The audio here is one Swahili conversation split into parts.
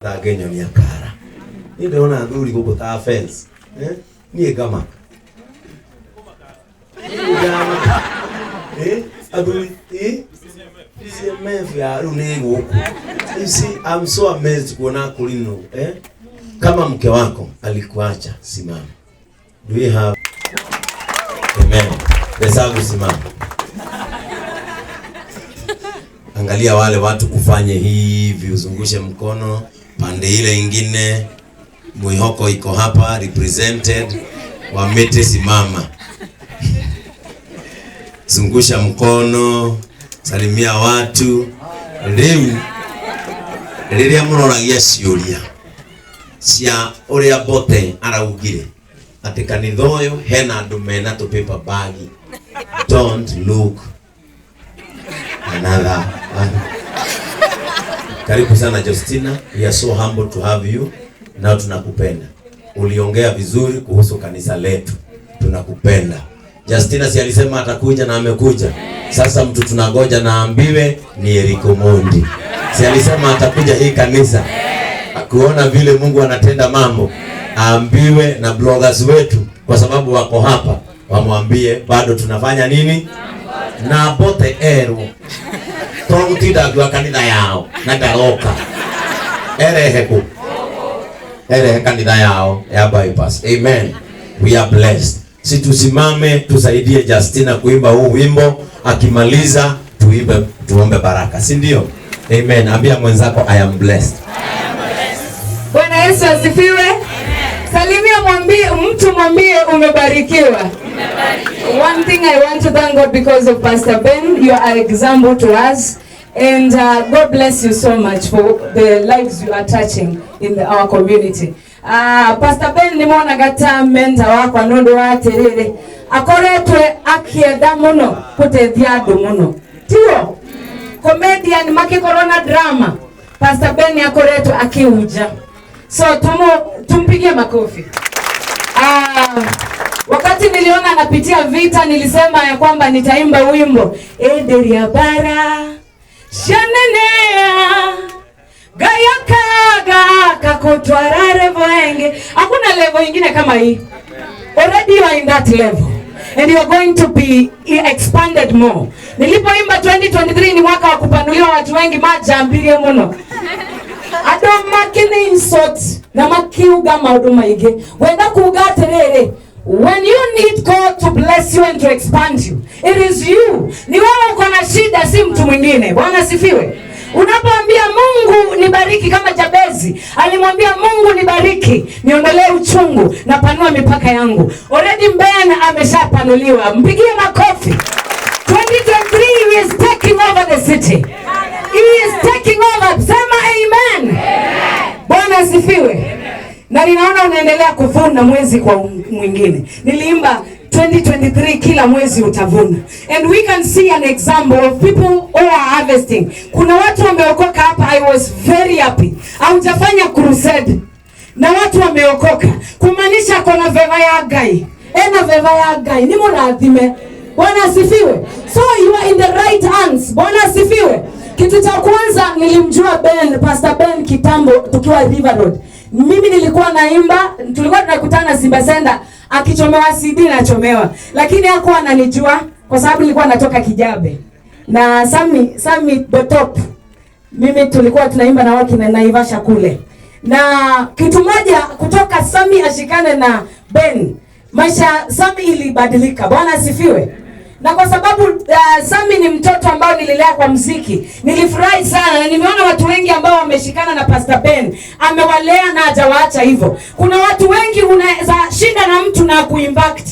Tagenyo ni akara. Ni ndio nduri gukota fence. Ni gama. Aduli CMF ya runego. You see, I'm so amazed kuona kulino. Kama mke wako alikuacha, simama. Do we have? Amen. Hesabu simama. Angalia wale watu kufanye hivi, uzungushe mkono pande ile ingine. Mwihoko iko hapa represented. Wamete simama. Zungusha mkono, salimia watu. Rĩrĩa mũroragia ciũria cia ũrĩa bote araugire atĩ kanitha ũyũ hena andũ mena tũ paper bag. Don't look another. Karibu sana Justina, we are so humble to have you. Na tunakupenda. Uliongea vizuri kuhusu kanisa letu. Tunakupenda. Justina si alisema atakuja na amekuja. Sasa mtu tunagoja na ambiwe ni Eriko Mondi. Si alisema atakuja hii kanisa. Akuona vile Mungu anatenda mambo. Ambiwe na bloggers wetu kwa sababu wako hapa. Wamwambie bado tunafanya nini? Na bote ero. Tongutida kwa kanisa yao. Na daroka. Erehe kanisa yao ya bypass. Amen. We are blessed. Si tusimame tusaidie Justina kuimba huu wimbo, akimaliza tuombe baraka. Si ndio? Amen. Ambia mwenzako I am blessed. I am blessed. Bwana Yesu asifiwe. Amen. Salimia mwambie umebarikiwa. One thing I want to thank God because of Pastor Ben. You are an example to us. And God bless you so much for the lives you are touching in our community. Pastor Ben nimeona gata mentor wako anondo aterere akoretwe akienda muno kutethia andu muno tio comedian makikorona drama Pastor Ben akoretwe akiuja, so tumpigie makofi. Wakati niliona anapitia vita nilisema ya kwamba nitaimba wimbo Enderia bara shanenea Gaya kaga kakotwara level enge. Hakuna level ingine kama hii. Already you are in that level and you are going to be expanded more. Nilipoimba 2023 ni mwaka wa kupanuliwa watu wengi majambirie muno. Adoma kini insult na makiuga mauduma ige. Wenda kugaterere. When you need God to bless you and to expand you, it is you. Ni wewe uko na shida, si mtu mwingine. Bwana sifiwe. Unapoambia Mungu nibariki kama Jabezi alimwambia Mungu nibariki, niondolee uchungu na panua mipaka yangu. Already Ben ameshapanuliwa. Mpigie makofi. 2023 he is taking over the city. He is taking over. Sema amen. Bwana asifiwe. Na ninaona unaendelea kuvuna mwezi kwa mwingine. Niliimba 2023 kila mwezi utavuna. And we can see an example of people who are harvesting. Kuna watu wameokoka hapa. I was very happy. Haujafanya crusade na watu wameokoka. Kumaanisha kona veva ya gai. Ena veva ya gai. Ni murathime. Bwana asifiwe. So you are in the right hands. Bwana asifiwe. Kitu cha kwanza nilimjua Pastor Ben kitambo tukiwa River Road. Mimi nilikuwa naimba, tulikuwa tunakutana Simba Senda, akichomewa CD na chomewa. Lakini hakuwa ananijua kwa sababu nilikuwa natoka Kijabe. Na Sami Botop. Mimi tulikuwa tunaimba na waki na Naivasha kule. Na kitu moja kutoka Sami ashikane na Ben, maisha Sami ilibadilika. Bwana asifiwe. Na kwa sababu Sami ni mtoto ambao nililea kwa muziki, nilifurahi sana na nimeona watu wengi ambao wameshikana na Pastor Ben, amewalea na hajawaacha hivyo. Kuna watu wengi unaweza shinda na mtu na kuimpact.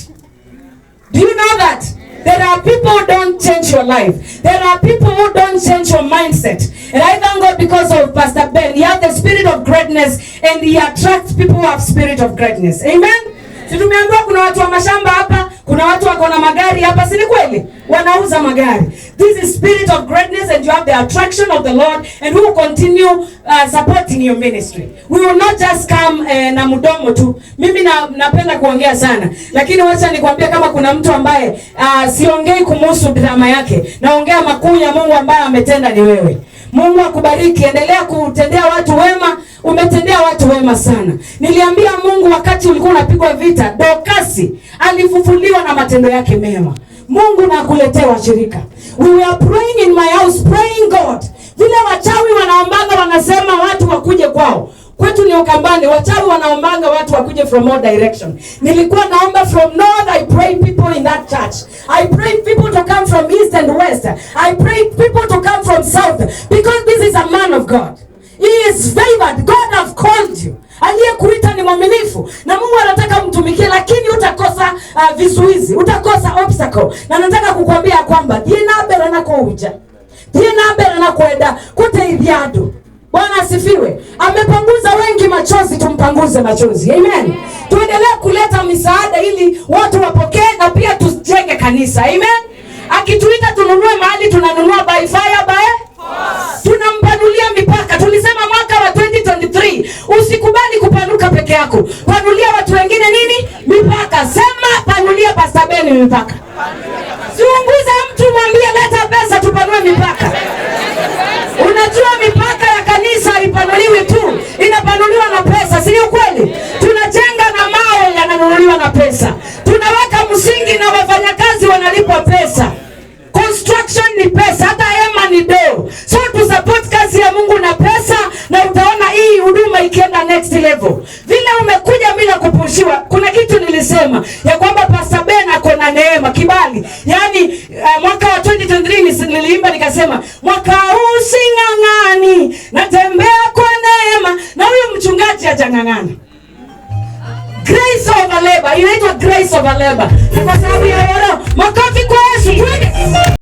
Do you know that? There are people who don't change your life. There are people who don't change your mindset. And I thank God because of Pastor Ben. He has the spirit of greatness and he attracts people who have spirit of greatness. Amen? Si tumeambiwa kuna watu wa mashamba hapa, kuna watu wako na magari hapa, si ni kweli? Wanauza magari. This is spirit of greatness and you have the attraction of the Lord and we will continue supporting your ministry. We will not just come na mudomo tu. Mimi napenda kuongea sana. Lakini wacha nikwambie kama kuna mtu ambaye siongei kumhusu drama yake. Naongea makuu ya Mungu ambaye ametenda ni wewe. Mungu akubariki, endelea kutendea watu wema. Umetendea watu wema sana. Niliambia Mungu wakati ulikuwa unapigwa vita, Dokasi alifufuliwa na matendo yake mema. Mungu na akuletea washirika. We were praying in my house, praying God. Vile wachawi wanaombanga wanasema watu wakuje kwao. Kwetu ni Ukambani, wachawi wanaombanga watu wakuje from all direction. Nilikuwa naomba from north, I pray people in that church. I pray people to come from east and west. I pray people to come from south, because this is a man of God. He is favored. God have called you. Aliyekuita ni mwaminifu na Mungu anataka mtumikie, lakini utakosa vizuizi, utakosa obstacle. Na nataka kukuambia kwamba diena bera na kuja. Diena bera na kwenda kuteidiado. Bwana asifiwe. Amepanguza wengi machozi, tumpanguze machozi. Amen. Tuendelee kuleta misaada ili watu wapokee na pia tujenge kanisa. Amen. Akituita tununue mahali, tunanunua by fire by force. Tunampanulia mipaka. Tulisema mwaka wa 2023 usikubali kupanuka peke yako. Panulia watu wengine nini? Mipaka. Sema panulia Pastor Ben mipaka. Siunguza mtu, mwambie leta pesa tupanue mipaka. Unajua mipaka ya kanisa haipanuliwi tu, inapanuliwa na pesa, si kweli? Tunajenga na mawe yananunuliwa na pesa. Tunaweka msingi na wafanyakazi wanalipwa pesa. Construction ni pesa, hata hema ni doo. So to support kazi ya Mungu na pesa, na utaona hii huduma ikienda next level. Vile umekuja bila kupushiwa. Kuna kitu nilisema ya kwamba Pastor Ben ako na neema, kibali. Yaani mwaka wa 2023 niliimba nikasema mwaka huu sing'ang'ani, natembea kwa neema, na huyo mchungaji hajang'ang'ana. Grace over labor, inaitwa grace over labor. Kwa sababu ya roho, makofi kwa Yesu.